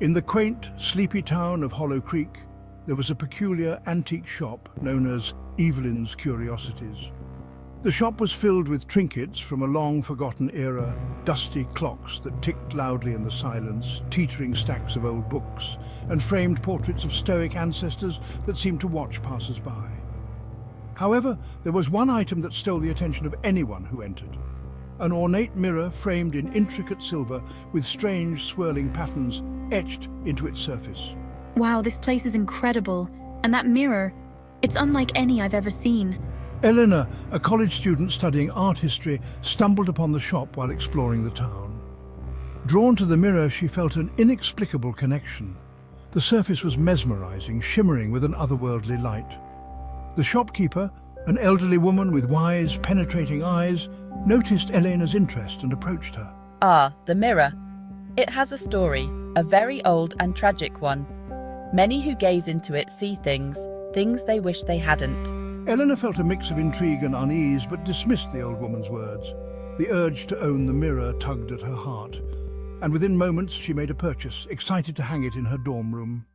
In the quaint, sleepy town of Hollow Creek, there was a peculiar antique shop known as Evelyn's Curiosities. The shop was filled with trinkets from a long-forgotten era, dusty clocks that ticked loudly in the silence, teetering stacks of old books, and framed portraits of stoic ancestors that seemed to watch passers-by. However, there was one item that stole the attention of anyone who entered. An ornate mirror framed in intricate silver with strange swirling patterns etched into its surface. Wow, this place is incredible. And that mirror, it's unlike any I've ever seen. Eleanor, a college student studying art history, stumbled upon the shop while exploring the town. Drawn to the mirror, she felt an inexplicable connection. The surface was mesmerizing, shimmering with an otherworldly light. The shopkeeper, an elderly woman with wise, penetrating eyes, noticed Eleanor's interest and approached her. Ah, the mirror. It has a story, a very old and tragic one. Many who gaze into it see things they wish they hadn't. Eleanor felt a mix of intrigue and unease, but dismissed the old woman's words. The urge to own the mirror tugged at her heart, and within moments she made a purchase, excited to hang it in her dorm room.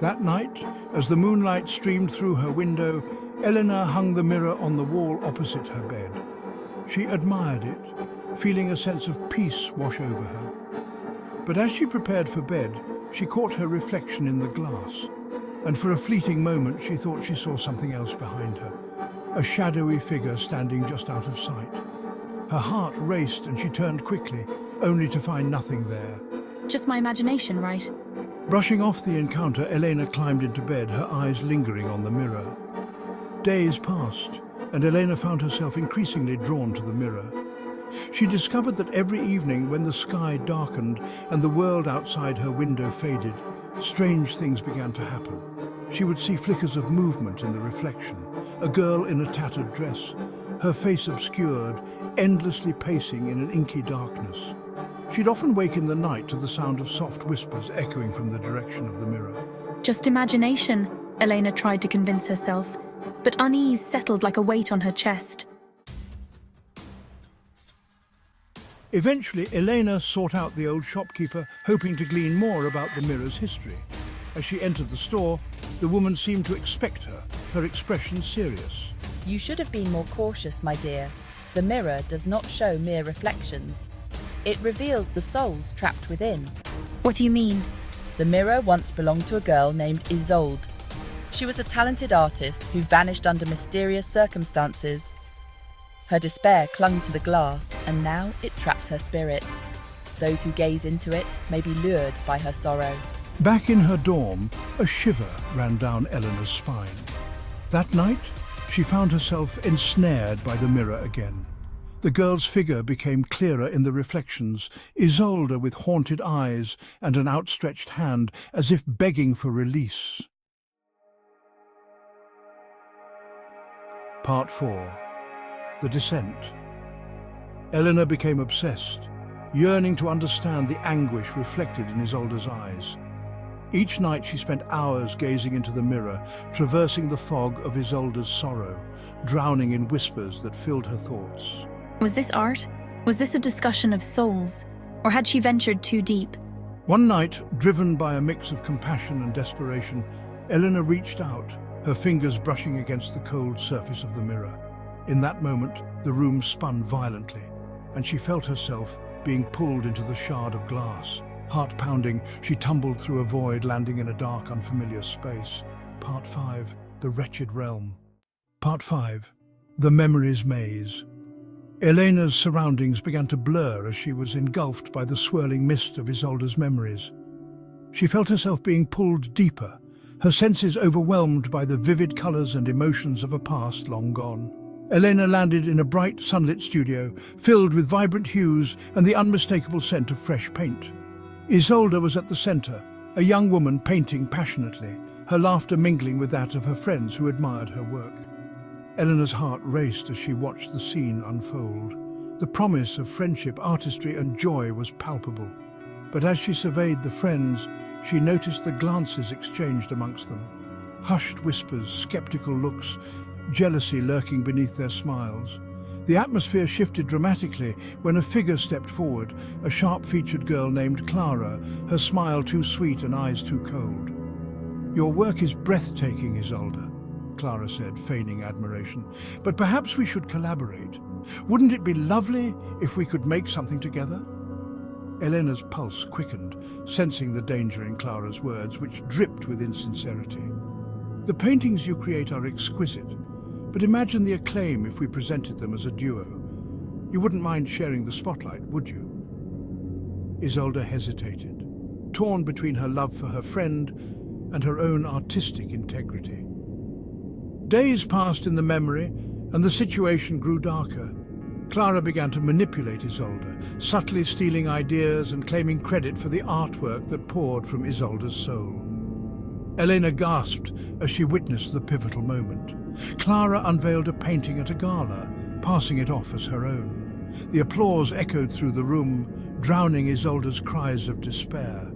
That night, as the moonlight streamed through her window, Eleanor hung the mirror on the wall opposite her bed. She admired it, feeling a sense of peace wash over her. But as she prepared for bed, she caught her reflection in the glass, and for a fleeting moment she thought she saw something else behind her, a shadowy figure standing just out of sight. Her heart raced and she turned quickly, only to find nothing there. Just my imagination, right? Brushing off the encounter, Elena climbed into bed, her eyes lingering on the mirror. Days passed, and Elena found herself increasingly drawn to the mirror. She discovered that every evening, when the sky darkened and the world outside her window faded, strange things began to happen. She would see flickers of movement in the reflection, a girl in a tattered dress, her face obscured, endlessly pacing in an inky darkness. She'd often wake in the night to the sound of soft whispers echoing from the direction of the mirror. Just imagination, Elena tried to convince herself, but unease settled like a weight on her chest. Eventually, Elena sought out the old shopkeeper, hoping to glean more about the mirror's history. As she entered the store, the woman seemed to expect her, her expression serious. You should have been more cautious, my dear. The mirror does not show mere reflections. It reveals the souls trapped within. What do you mean? The mirror once belonged to a girl named Isolde. She was a talented artist who vanished under mysterious circumstances. Her despair clung to the glass, and now it traps her spirit. Those who gaze into it may be lured by her sorrow. Back in her dorm, a shiver ran down Eleanor's spine. That night, she found herself ensnared by the mirror again. The girl's figure became clearer in the reflections, Isolde with haunted eyes and an outstretched hand, as if begging for release. Part 4. The Descent. Eleanor became obsessed, yearning to understand the anguish reflected in Isolde's eyes. Each night she spent hours gazing into the mirror, traversing the fog of Isolde's sorrow, drowning in whispers that filled her thoughts. Was this art? Was this a discussion of souls? Or had she ventured too deep? One night, driven by a mix of compassion and desperation, Eleanor reached out, her fingers brushing against the cold surface of the mirror. In that moment, the room spun violently, and she felt herself being pulled into the shard of glass. Heart pounding, she tumbled through a void, landing in a dark, unfamiliar space. Part 5. The Wretched Realm. Part 5. The Memories Maze. Elena's surroundings began to blur as she was engulfed by the swirling mist of Isolde's memories. She felt herself being pulled deeper, her senses overwhelmed by the vivid colors and emotions of a past long gone. Elena landed in a bright, sunlit studio, filled with vibrant hues and the unmistakable scent of fresh paint. Isolde was at the center, a young woman painting passionately, her laughter mingling with that of her friends who admired her work. Eleanor's heart raced as she watched the scene unfold. The promise of friendship, artistry, and joy was palpable. But as she surveyed the friends, she noticed the glances exchanged amongst them. Hushed whispers, skeptical looks, jealousy lurking beneath their smiles. The atmosphere shifted dramatically when a figure stepped forward, a sharp-featured girl named Clara, her smile too sweet and eyes too cold. "Your work is breathtaking, Isolde," Clara said, feigning admiration. "But perhaps we should collaborate. Wouldn't it be lovely if we could make something together?" Elena's pulse quickened, sensing the danger in Clara's words, which dripped with insincerity. "The paintings you create are exquisite, but imagine the acclaim if we presented them as a duo. You wouldn't mind sharing the spotlight, would you?" Isolde hesitated, torn between her love for her friend and her own artistic integrity. Days passed in the memory, and the situation grew darker. Clara began to manipulate Isolde, subtly stealing ideas and claiming credit for the artwork that poured from Isolde's soul. Elena gasped as she witnessed the pivotal moment. Clara unveiled a painting at a gala, passing it off as her own. The applause echoed through the room, drowning Isolde's cries of despair.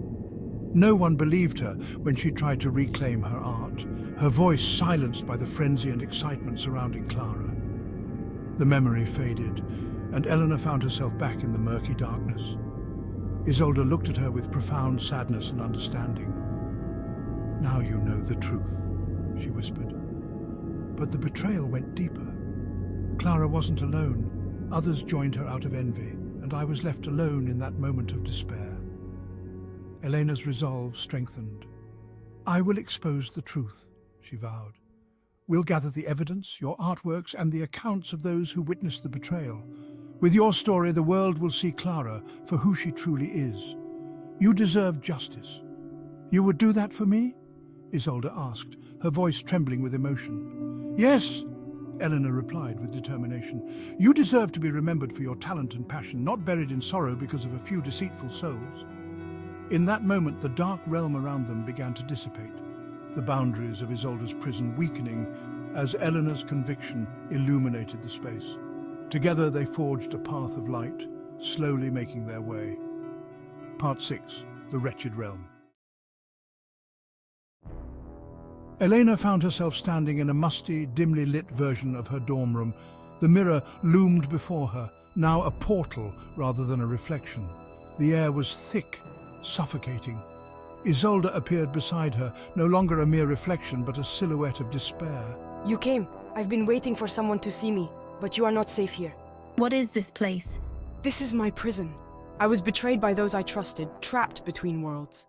No one believed her when she tried to reclaim her art, her voice silenced by the frenzy and excitement surrounding Clara. The memory faded, and Elena found herself back in the murky darkness. Isolde looked at her with profound sadness and understanding. "Now you know the truth," she whispered. But the betrayal went deeper. Clara wasn't alone. Others joined her out of envy, and I was left alone in that moment of despair. Elena's resolve strengthened. "I will expose the truth," she vowed. "We'll gather the evidence, your artworks, and the accounts of those who witnessed the betrayal. With your story, the world will see Clara for who she truly is. You deserve justice. You would do that for me?" Isolde asked, her voice trembling with emotion. "Yes," Elena replied with determination. "You deserve to be remembered for your talent and passion, not buried in sorrow because of a few deceitful souls." In that moment, the dark realm around them began to dissipate, the boundaries of Isolde's prison weakening as Elena's conviction illuminated the space. Together they forged a path of light, slowly making their way. Part 6. The Wretched Realm. Elena found herself standing in a musty, dimly lit version of her dorm room. The mirror loomed before her, now a portal rather than a reflection. The air was thick, suffocating. Isolde appeared beside her, no longer a mere reflection, but a silhouette of despair. "You came. I've been waiting for someone to see me, but you are not safe here. What is this place? This is my prison. I was betrayed by those I trusted, trapped between worlds.